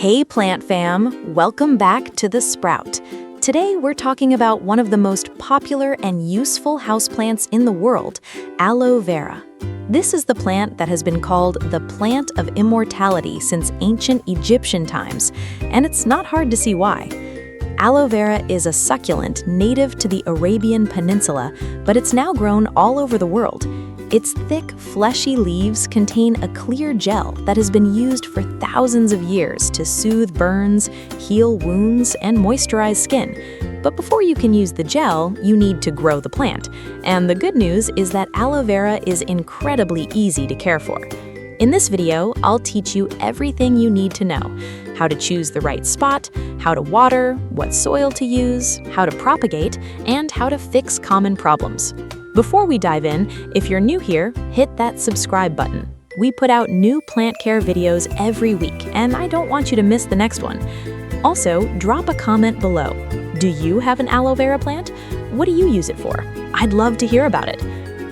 Hey plant fam, welcome back to The Sprout. Today we're talking about one of the most popular and useful houseplants in the world, aloe vera. This is the plant that has been called the plant of immortality since ancient Egyptian times, and it's not hard to see why. Aloe vera is a succulent native to the Arabian Peninsula, but it's now grown all over the world. Its thick, fleshy leaves contain a clear gel that has been used for thousands of years to soothe burns, heal wounds, and moisturize skin. But before you can use the gel, you need to grow the plant. And the good news is that aloe vera is incredibly easy to care for. In this video, I'll teach you everything you need to know: how to choose the right spot, how to water, what soil to use, how to propagate, and how to fix common problems. Before we dive in, if you're new here, hit that subscribe button. We put out new plant care videos every week, and I don't want you to miss the next one. Also, drop a comment below. Do you have an aloe vera plant? What do you use it for? I'd love to hear about it.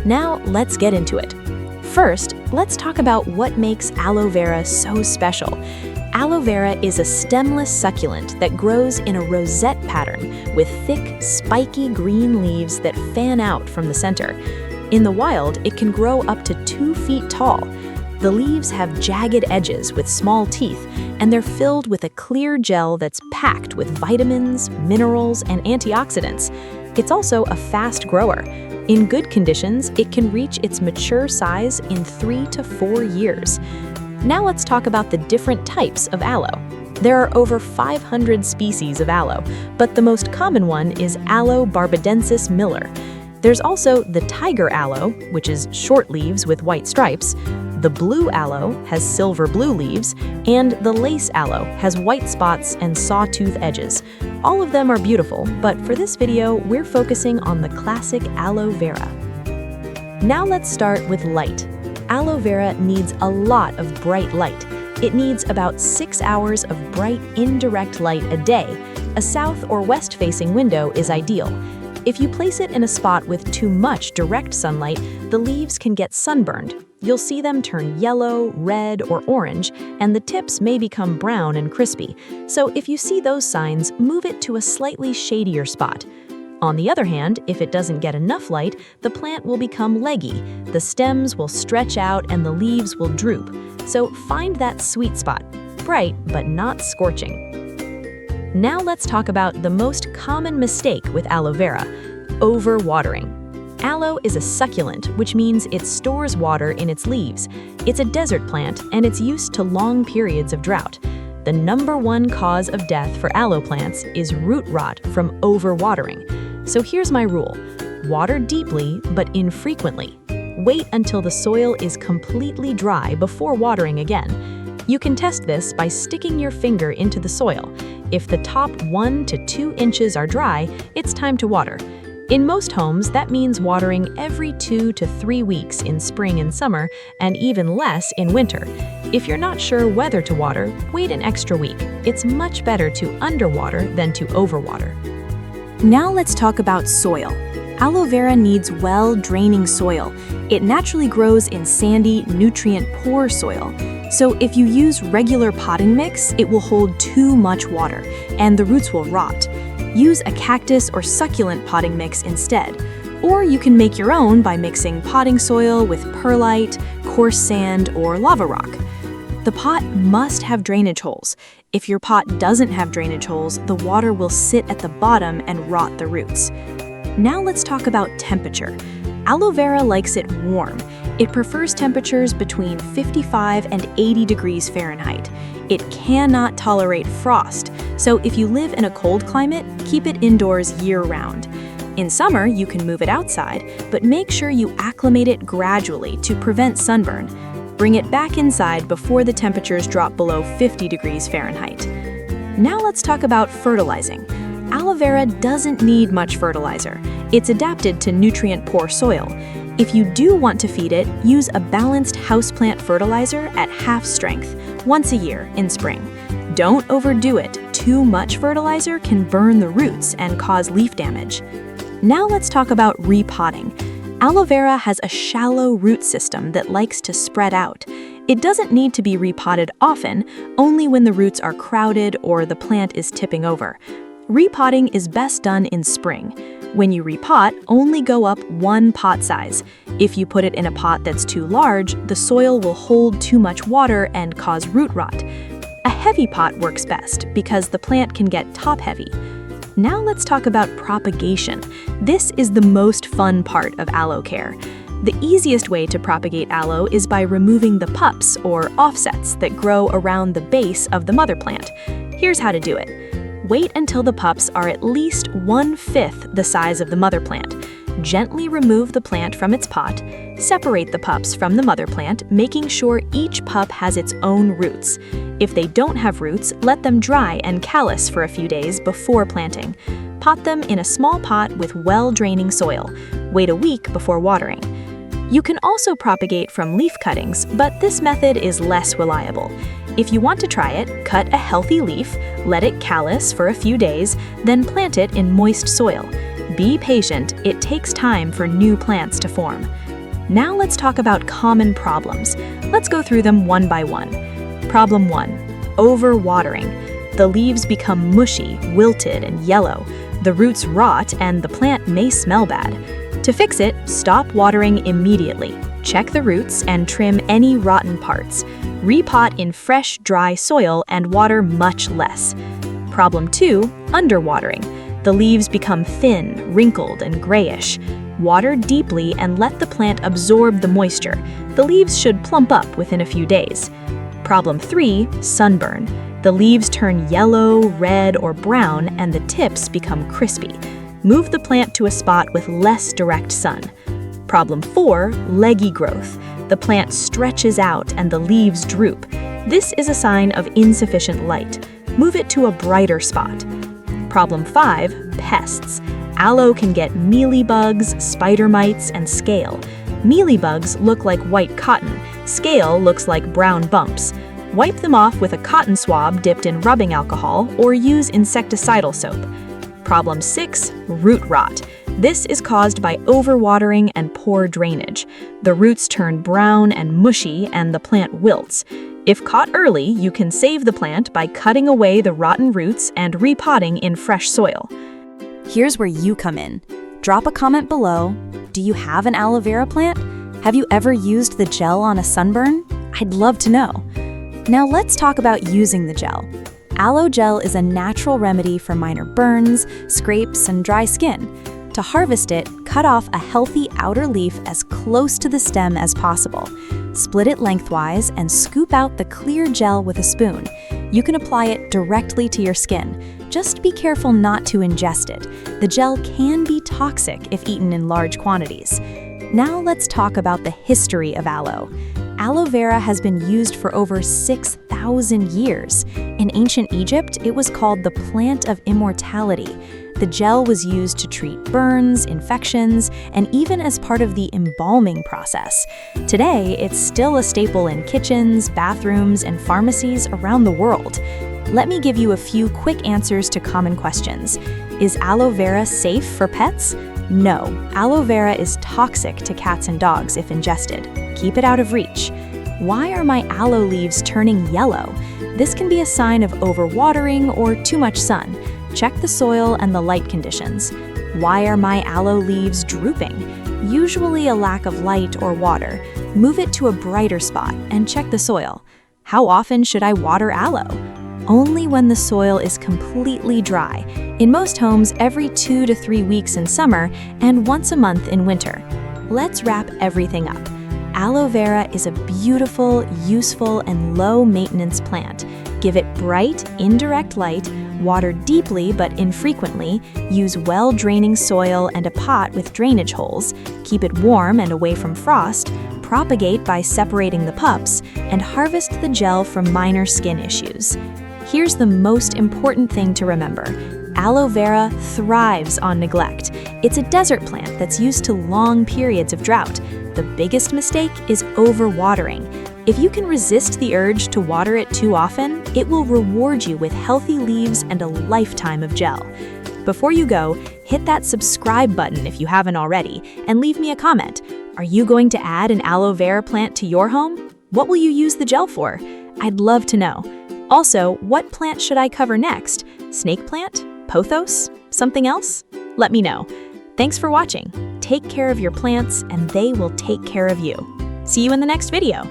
Now, let's get into it. First, let's talk about what makes aloe vera so special. Aloe vera is a stemless succulent that grows in a rosette pattern with thick, spiky green leaves that fan out from the center. In the wild, it can grow up to 2 feet tall. The leaves have jagged edges with small teeth, and they're filled with a clear gel that's packed with vitamins, minerals, and antioxidants. It's also a fast grower. In good conditions, it can reach its mature size in 3 to 4 years. Now let's talk about the different types of aloe. There are over 500 species of aloe, but the most common one is Aloe barbadensis Miller. There's also the tiger aloe, which is short leaves with white stripes. The blue aloe has silver blue leaves, and the lace aloe has white spots and sawtooth edges. All of them are beautiful, but for this video, we're focusing on the classic aloe vera. Now let's start with light. Aloe vera needs a lot of bright light. It needs about 6 hours of bright, indirect light a day. A south or west-facing window is ideal. If you place it in a spot with too much direct sunlight, the leaves can get sunburned. You'll see them turn yellow, red, or orange, and the tips may become brown and crispy. So if you see those signs, move it to a slightly shadier spot. On the other hand, if it doesn't get enough light, the plant will become leggy. The stems will stretch out and the leaves will droop. So find that sweet spot, bright but not scorching. Now let's talk about the most common mistake with aloe vera: overwatering. Aloe is a succulent, which means it stores water in its leaves. It's a desert plant, and it's used to long periods of drought. The #1 cause of death for aloe plants is root rot from overwatering. So here's my rule: water deeply, but infrequently. Wait until the soil is completely dry before watering again. You can test this by sticking your finger into the soil. If the top 1 to 2 inches are dry, it's time to water. In most homes, that means watering every 2 to 3 weeks in spring and summer, and even less in winter. If you're not sure whether to water, wait an extra week. It's much better to underwater than to overwater. Now let's talk about soil. Aloe vera needs well-draining soil. It naturally grows in sandy, nutrient-poor soil. So if you use regular potting mix, it will hold too much water, and the roots will rot. Use a cactus or succulent potting mix instead. Or you can make your own by mixing potting soil with perlite, coarse sand, or lava rock. The pot must have drainage holes. If your pot doesn't have drainage holes, the water will sit at the bottom and rot the roots. Now let's talk about temperature. Aloe vera likes it warm. It prefers temperatures between 55 and 80 degrees Fahrenheit. It cannot tolerate frost, so if you live in a cold climate, keep it indoors year-round. In summer, you can move it outside, but make sure you acclimate it gradually to prevent sunburn. Bring it back inside before the temperatures drop below 50 degrees Fahrenheit. Now let's talk about fertilizing. Aloe vera doesn't need much fertilizer. It's adapted to nutrient-poor soil. If you do want to feed it, use a balanced houseplant fertilizer at half strength, once a year in spring. Don't overdo it. Too much fertilizer can burn the roots and cause leaf damage. Now let's talk about repotting. Aloe vera has a shallow root system that likes to spread out. It doesn't need to be repotted often, only when the roots are crowded or the plant is tipping over. Repotting is best done in spring. When you repot, only go up 1 pot size. If you put it in a pot that's too large, the soil will hold too much water and cause root rot. A heavy pot works best because the plant can get top-heavy. Now let's talk about propagation. This is the most fun part of aloe care. The easiest way to propagate aloe is by removing the pups, or offsets, that grow around the base of the mother plant. Here's how to do it. Wait until the pups are at least 1/5 the size of the mother plant. Gently remove the plant from its pot. Separate the pups from the mother plant, making sure each pup has its own roots. If they don't have roots, let them dry and callus for a few days before planting. Pot them in a small pot with well-draining soil. Wait a week before watering. You can also propagate from leaf cuttings, but this method is less reliable. If you want to try it, cut a healthy leaf, let it callus for a few days, then plant it in moist soil. Be patient, it takes time for new plants to form. Now let's talk about common problems. Let's go through them one by one. Problem 1. Overwatering. The leaves become mushy, wilted, and yellow. The roots rot and the plant may smell bad. To fix it, stop watering immediately. Check the roots and trim any rotten parts. Repot in fresh, dry soil and water much less. Problem 2. Underwatering. The leaves become thin, wrinkled, and grayish. Water deeply and let the plant absorb the moisture. The leaves should plump up within a few days. Problem 3. Sunburn. The leaves turn yellow, red, or brown and the tips become crispy. Move the plant to a spot with less direct sun. Problem 4. Leggy growth. The plant stretches out and the leaves droop. This is a sign of insufficient light. Move it to a brighter spot. Problem 5. Pests. Aloe can get mealybugs, spider mites, and scale. Mealybugs look like white cotton. Scale looks like brown bumps. Wipe them off with a cotton swab dipped in rubbing alcohol or use insecticidal soap. Problem 6. Root rot. This is caused by overwatering and poor drainage. The roots turn brown and mushy and the plant wilts. If caught early, you can save the plant by cutting away the rotten roots and repotting in fresh soil. Here's where you come in. Drop a comment below. Do you have an aloe vera plant? Have you ever used the gel on a sunburn? I'd love to know. Now let's talk about using the gel. Aloe gel is a natural remedy for minor burns, scrapes, and dry skin. To harvest it, cut off a healthy outer leaf as close to the stem as possible. Split it lengthwise and scoop out the clear gel with a spoon. You can apply it directly to your skin. Just be careful not to ingest it. The gel can be toxic if eaten in large quantities. Now let's talk about the history of aloe. Aloe vera has been used for over 6,000 years. In ancient Egypt, it was called the plant of immortality. The gel was used to treat burns, infections, and even as part of the embalming process. Today, it's still a staple in kitchens, bathrooms, and pharmacies around the world. Let me give you a few quick answers to common questions. Is aloe vera safe for pets? No, aloe vera is toxic to cats and dogs if ingested. Keep it out of reach. Why are my aloe leaves turning yellow? This can be a sign of overwatering or too much sun. Check the soil and the light conditions. Why are my aloe leaves drooping? Usually a lack of light or water. Move it to a brighter spot and check the soil. How often should I water aloe? Only when the soil is completely dry. In most homes, every 2 to 3 weeks in summer and once a month in winter. Let's wrap everything up. Aloe vera is a beautiful, useful, and low-maintenance plant. Give it bright, indirect light, water deeply but infrequently, use well-draining soil and a pot with drainage holes, keep it warm and away from frost, propagate by separating the pups, and harvest the gel from minor skin issues. Here's the most important thing to remember. Aloe vera thrives on neglect. It's a desert plant that's used to long periods of drought. The biggest mistake is overwatering. If you can resist the urge to water it too often, it will reward you with healthy leaves and a lifetime of gel. Before you go, hit that subscribe button if you haven't already, and leave me a comment. Are you going to add an aloe vera plant to your home? What will you use the gel for? I'd love to know. Also, what plant should I cover next? Snake plant? Pothos? Something else? Let me know. Thanks for watching. Take care of your plants and they will take care of you. See you in the next video.